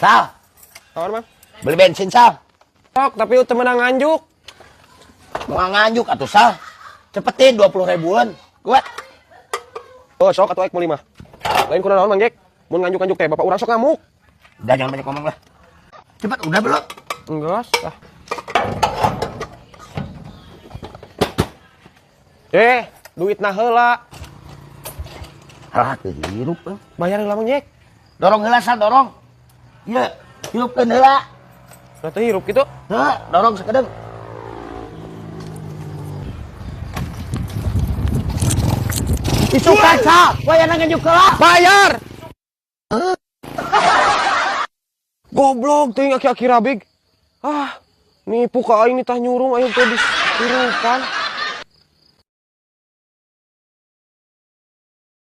Sal, Kawan Mang. beli bensin Sal. Sok, tapi itu menang nganjuk. Mau nganjuk atuh Sal. Cepetin 20 ribuan. Kuat. Oh, sok atuh aik mau 5. Lain kunaon Mang Jack? Mun nganjuk-nganjuk teh bapak urang sok ngamuk. Udah jangan banyak ngomong lah. Cepet, udah belum? Enggak, ah. Duitna heula. Ah, hirup. Bayar heula Mang Jack. Dorong heula Sal, dorong. Iya, hirupkeun heula. Udah teh hirup gitu. Heuh, dorong sakedeng. Itu kan Sal, wayana nganjuk heula. Bayar. Goblok ting aki-aki rabig. Ah, nipu ka aing tah nyurung aing teh ditirukan.